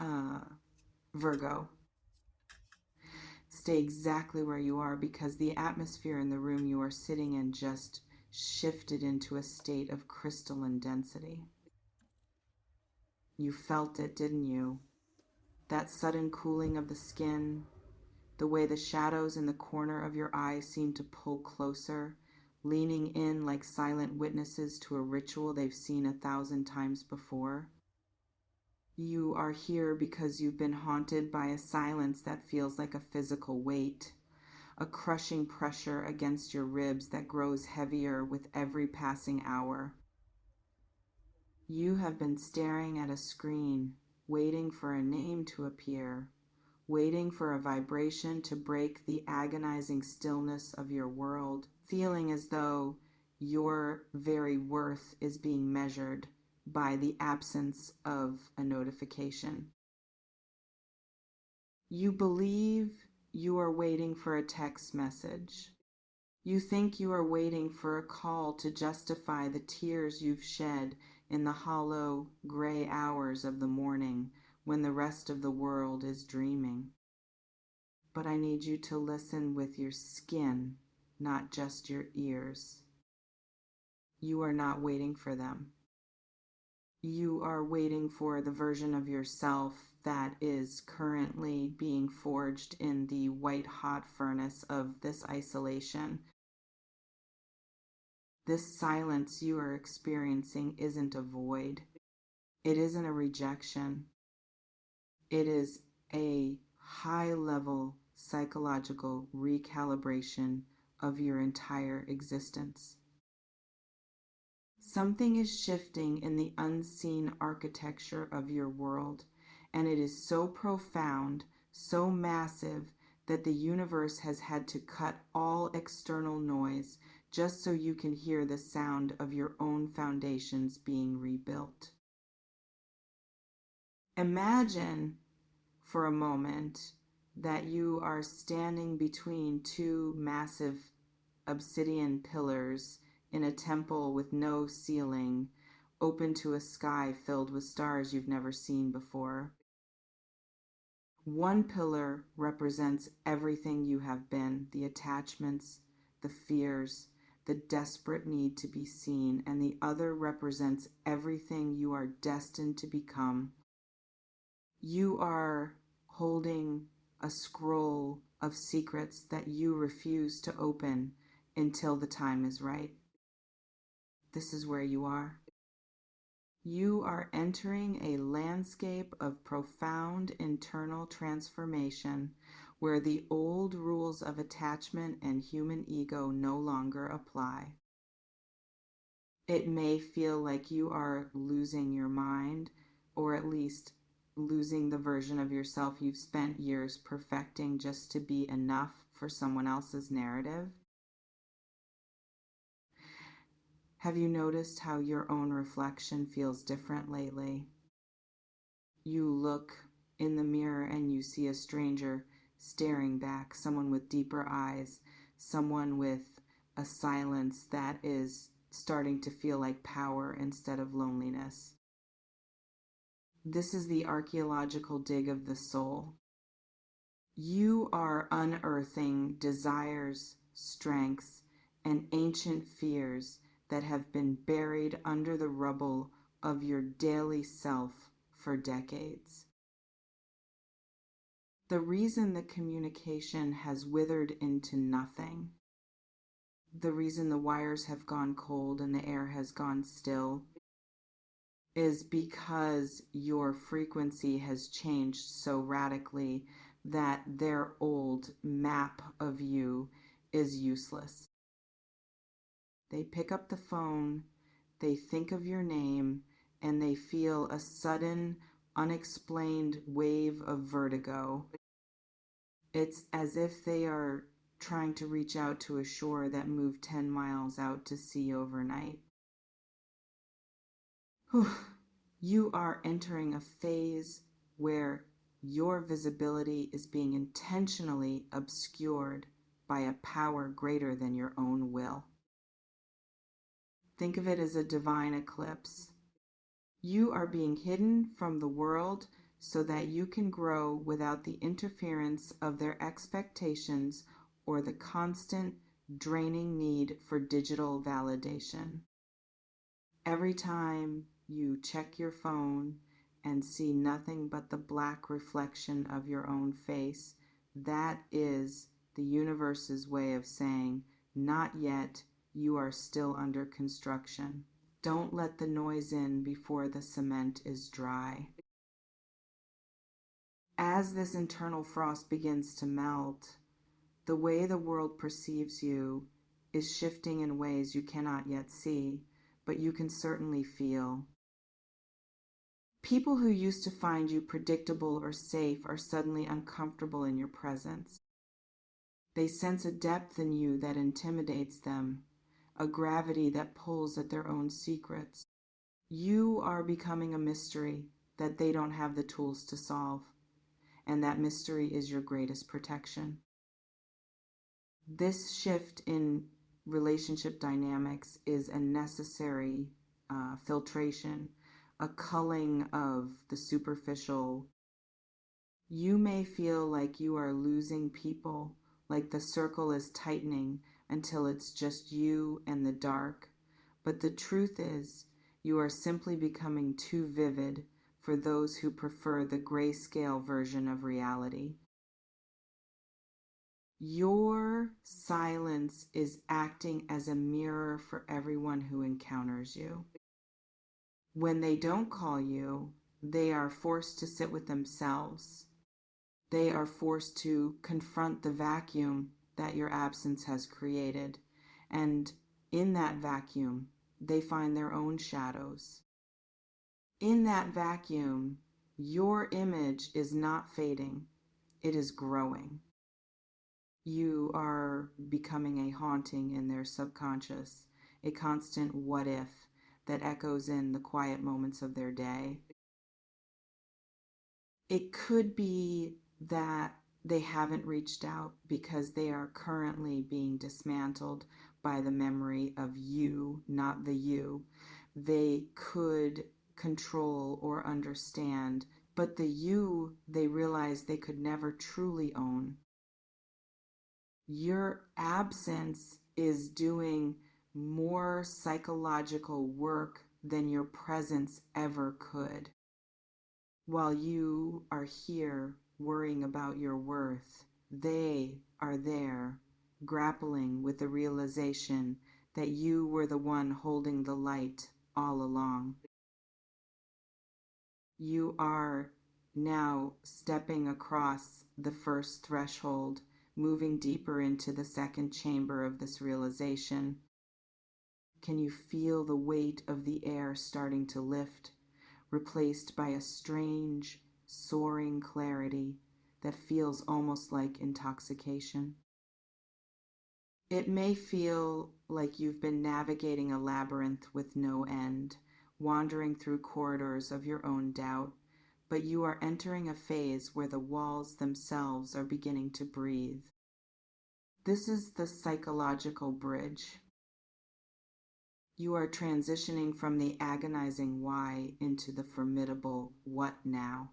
uh, Virgo. Stay exactly where you are because the atmosphere in the room you are sitting in just shifted into a state of crystalline density. You felt it, didn't you? That sudden cooling of the skin, the way the shadows in the corner of your eyes seem to pull closer, leaning in like silent witnesses to a ritual they've seen 1,000 times before. You are here because you've been haunted by a silence that feels like a physical weight, a crushing pressure against your ribs that grows heavier with every passing hour. You have been staring at a screen, waiting for a name to appear, waiting for a vibration to break the agonizing stillness of your world, feeling as though your very worth is being measured by the absence of a notification. You believe you are waiting for a text message. You think you are waiting for a call to justify the tears you've shed in the hollow, gray hours of the morning when the rest of the world is dreaming. But I need you to listen with your skin, not just your ears. You are not waiting for them. You are waiting for the version of yourself that is currently being forged in the white-hot furnace of this isolation. This silence you are experiencing isn't a void. It isn't a rejection. It is a high-level psychological recalibration of your entire existence. Something is shifting in the unseen architecture of your world, and it is so profound, so massive, that the universe has had to cut all external noise just so you can hear the sound of your own foundations being rebuilt. Imagine for a moment that you are standing between two massive obsidian pillars in a temple with no ceiling, open to a sky filled with stars you've never seen before. One pillar represents everything you have been, the attachments, the fears, the desperate need to be seen, and the other represents everything you are destined to become. You are holding a scroll of secrets that you refuse to open until the time is right. This is where you are. You are entering a landscape of profound internal transformation where the old rules of attachment and human ego no longer apply. It may feel like you are losing your mind, or at least losing the version of yourself you've spent years perfecting just to be enough for someone else's narrative. Have you noticed how your own reflection feels different lately? You look in the mirror and you see a stranger staring back, someone with deeper eyes, someone with a silence that is starting to feel like power instead of loneliness. This is the archaeological dig of the soul. You are unearthing desires, strengths, and ancient fears that have been buried under the rubble of your daily self for decades. The reason the communication has withered into nothing, the reason the wires have gone cold and the air has gone still, is because your frequency has changed so radically that their old map of you is useless. They pick up the phone, they think of your name, and they feel a sudden, unexplained wave of vertigo. It's as if they are trying to reach out to a shore that moved 10 miles out to sea overnight. You are entering a phase where your visibility is being intentionally obscured by a power greater than your own will. Think of it as a divine eclipse. You are being hidden from the world so that you can grow without the interference of their expectations or the constant draining need for digital validation. Every time you check your phone and see nothing but the black reflection of your own face, that is the universe's way of saying, not yet, you are still under construction. Don't let the noise in before the cement is dry. As this internal frost begins to melt, the way the world perceives you is shifting in ways you cannot yet see, but you can certainly feel. People who used to find you predictable or safe are suddenly uncomfortable in your presence. They sense a depth in you that intimidates them, a gravity that pulls at their own secrets. You are becoming a mystery that they don't have the tools to solve, and that mystery is your greatest protection. This shift in relationship dynamics is a necessary filtration, a culling of the superficial. You may feel like you are losing people, like the circle is tightening until it's just you and the dark. But the truth is, you are simply becoming too vivid for those who prefer the grayscale version of reality. Your silence is acting as a mirror for everyone who encounters you. When they don't call you, they are forced to sit with themselves. They are forced to confront the vacuum that your absence has created. And in that vacuum, they find their own shadows. In that vacuum, your image is not fading, it is growing. You are becoming a haunting in their subconscious, a constant what if that echoes in the quiet moments of their day. It could be that they haven't reached out because they are currently being dismantled by the memory of you, not the you. They could control or understand, but the you they realize they could never truly own. Your absence is doing more psychological work than your presence ever could. While you are here worrying about your worth, they are there grappling with the realization that you were the one holding the light all along. You are now stepping across the first threshold, moving deeper into the second chamber of this realization. Can you feel the weight of the air starting to lift, replaced by a strange, soaring clarity that feels almost like intoxication? It may feel like you've been navigating a labyrinth with no end, wandering through corridors of your own doubt, but you are entering a phase where the walls themselves are beginning to breathe. This is the psychological bridge. You are transitioning from the agonizing why into the formidable what now.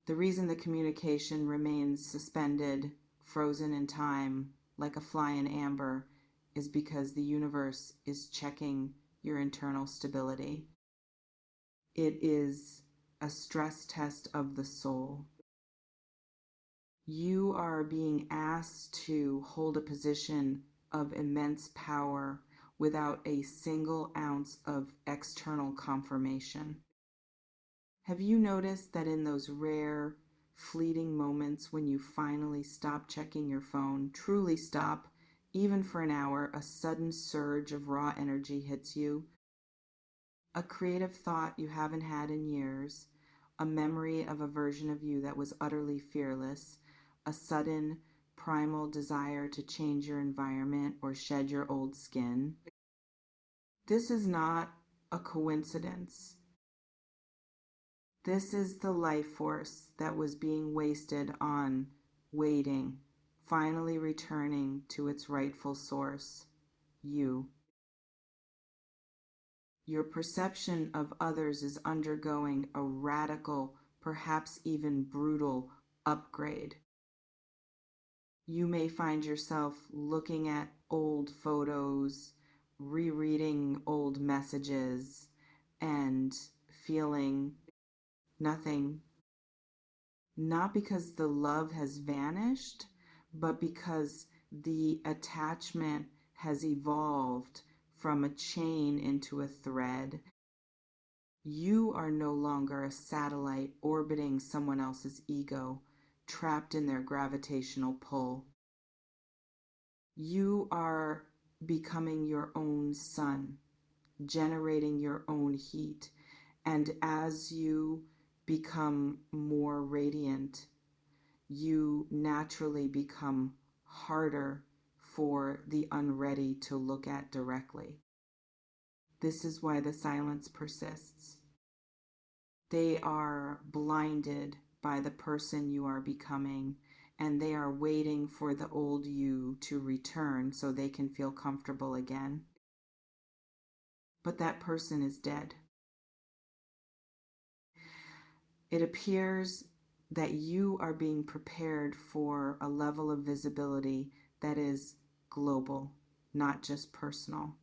The reason the communication remains suspended, frozen in time, like a fly in amber, is because the universe is checking your internal stability. It is a stress test of the soul. You are being asked to hold a position of immense power without a single ounce of external confirmation. Have you noticed that in those rare, fleeting moments when you finally stop checking your phone, truly stop, even for an hour, a sudden surge of raw energy hits you? A creative thought you haven't had in years, a memory of a version of you that was utterly fearless, a sudden, primal desire to change your environment or shed your old skin. This is not a coincidence. This is the life force that was being wasted on waiting, finally returning to its rightful source, you. Your perception of others is undergoing a radical, perhaps even brutal upgrade. You may find yourself looking at old photos, rereading old messages, and feeling nothing. Not because the love has vanished, but because the attachment has evolved from a chain into a thread. You are no longer a satellite orbiting someone else's ego, trapped in their gravitational pull. You are becoming your own sun, generating your own heat. And as you become more radiant, you naturally become harder for the unready to look at directly. This is why the silence persists. They are blinded by the person you are becoming, and they are waiting for the old you to return so they can feel comfortable again. But that person is dead. It appears that you are being prepared for a level of visibility that is global, not just personal.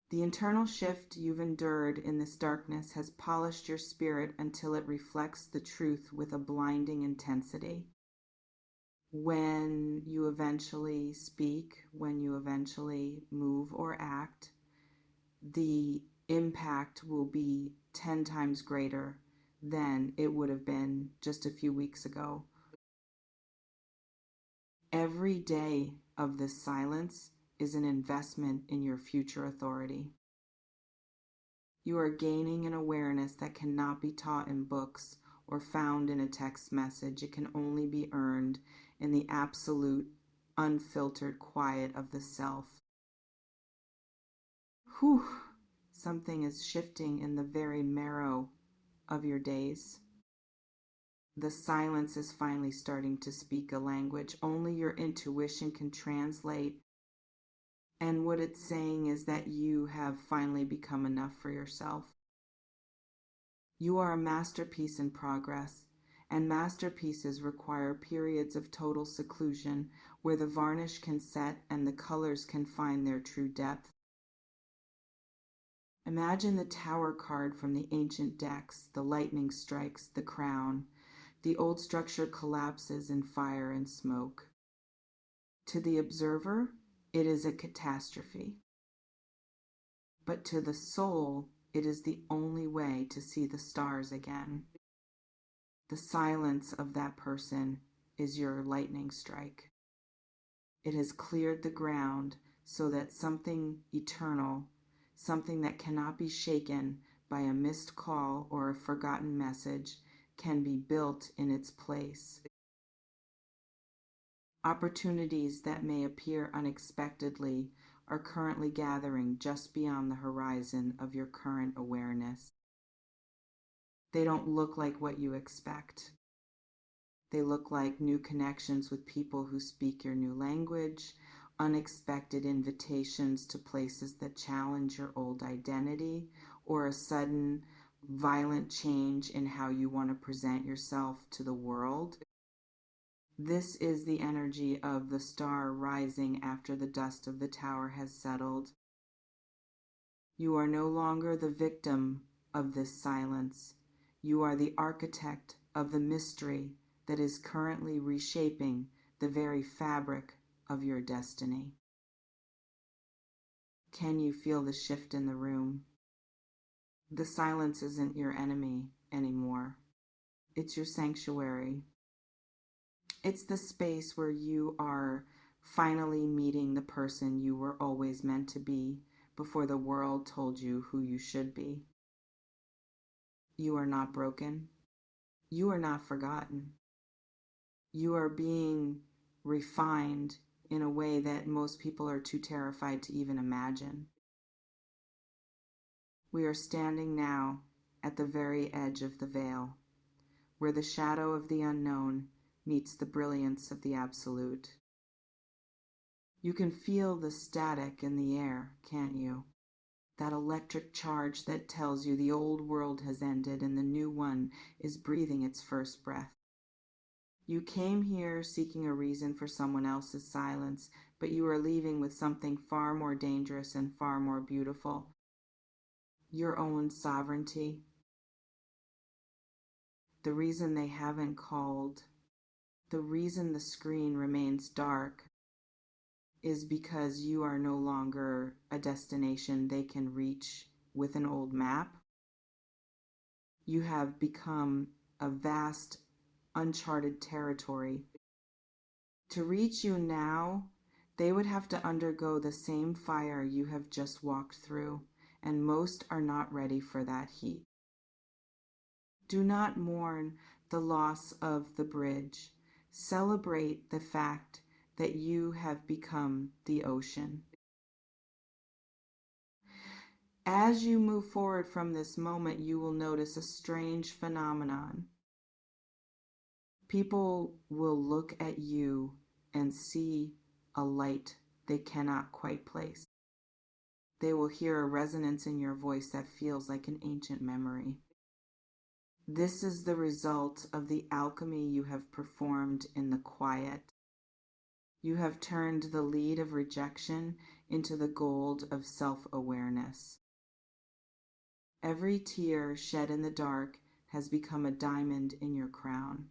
The internal shift you've endured in this darkness has polished your spirit until it reflects the truth with a blinding intensity. When you eventually speak, when you eventually move or act, the impact will be 10 times greater than it would have been just a few weeks ago. Every day of this silence is an investment in your future authority. You are gaining an awareness that cannot be taught in books or found in a text message. It can only be earned in the absolute, unfiltered quiet of the self. Whew! Something is shifting in the very marrow of your days. The silence is finally starting to speak a language only your intuition can translate. And what it's saying is that you have finally become enough for yourself. You are a masterpiece in progress, and masterpieces require periods of total seclusion where the varnish can set and the colors can find their true depth. Imagine the tower card from the ancient decks. The lightning strikes the crown. The old structure collapses in fire and smoke. To the observer, it is a catastrophe. But to the soul, it is the only way to see the stars again. The silence of that person is your lightning strike. It has cleared the ground so that something eternal, something that cannot be shaken by a missed call or a forgotten message, can be built in its place. Opportunities that may appear unexpectedly are currently gathering just beyond the horizon of your current awareness. They don't look like what you expect. They look like new connections with people who speak your new language, unexpected invitations to places that challenge your old identity, or a sudden, violent change in how you want to present yourself to the world. This is the energy of the star rising after the dust of the tower has settled. You are no longer the victim of this silence. You are the architect of the mystery that is currently reshaping the very fabric of your destiny. Can you feel the shift in the room? The silence isn't your enemy anymore. It's your sanctuary. It's the space where you are finally meeting the person you were always meant to be before the world told you who you should be. You are not broken. You are not forgotten. You are being refined in a way that most people are too terrified to even imagine. We are standing now at the very edge of the veil, where the shadow of the unknown meets the brilliance of the absolute. You can feel the static in the air, can't you? that electric charge that tells you the old world has ended and the new one is breathing its first breath. You came here seeking a reason for someone else's silence, but you are leaving with something far more dangerous and far more beautiful: your own sovereignty. The reason they haven't called, the reason the screen remains dark, is because you are no longer a destination they can reach with an old map. You have become a vast, uncharted territory. To reach you now, they would have to undergo the same fire you have just walked through, and most are not ready for that heat. Do not mourn the loss of the bridge. Celebrate the fact that you have become the ocean. As you move forward from this moment, you will notice a strange phenomenon. People will look at you and see a light they cannot quite place. They will hear a resonance in your voice that feels like an ancient memory. This is the result of the alchemy you have performed in the quiet. You have turned the lead of rejection into the gold of self-awareness. Every tear shed in the dark has become a diamond in your crown.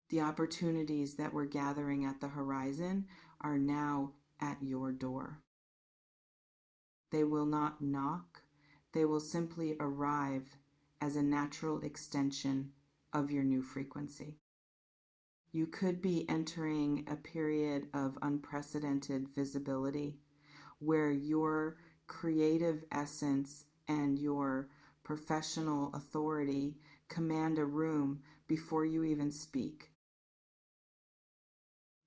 The opportunities that were gathering at the horizon are now at your door. They will not knock, they will simply arrive as a natural extension of your new frequency. You could be entering a period of unprecedented visibility where your creative essence and your professional authority command a room before you even speak.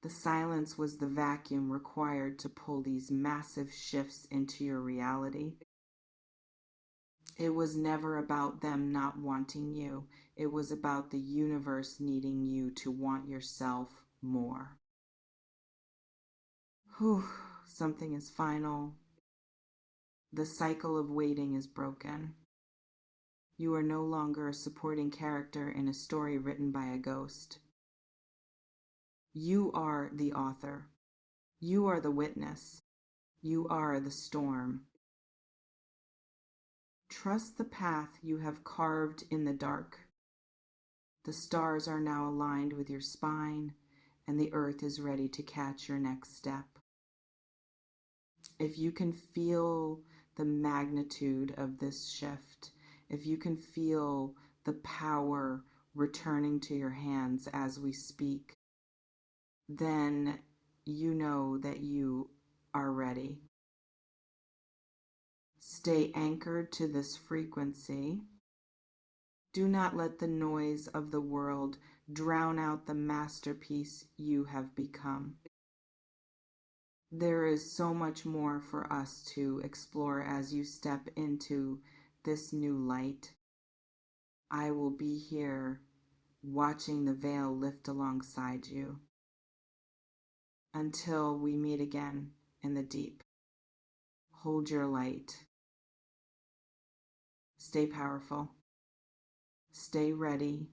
The silence was the vacuum required to pull these massive shifts into your reality. It was never about them not wanting you. It was about the universe needing you to want yourself more. Whew, something is final. The cycle of waiting is broken. You are no longer a supporting character in a story written by a ghost. You are the author. You are the witness. You are the storm. Trust the path you have carved in the dark. The stars are now aligned with your spine, and the earth is ready to catch your next step. If you can feel the magnitude of this shift, if you can feel the power returning to your hands as we speak, then you know that you are ready. Stay anchored to this frequency. Do not let the noise of the world drown out the masterpiece you have become. There is so much more for us to explore as you step into this new light. I will be here watching the veil lift alongside you. Until we meet again in the deep, hold your light. Stay powerful. Stay ready.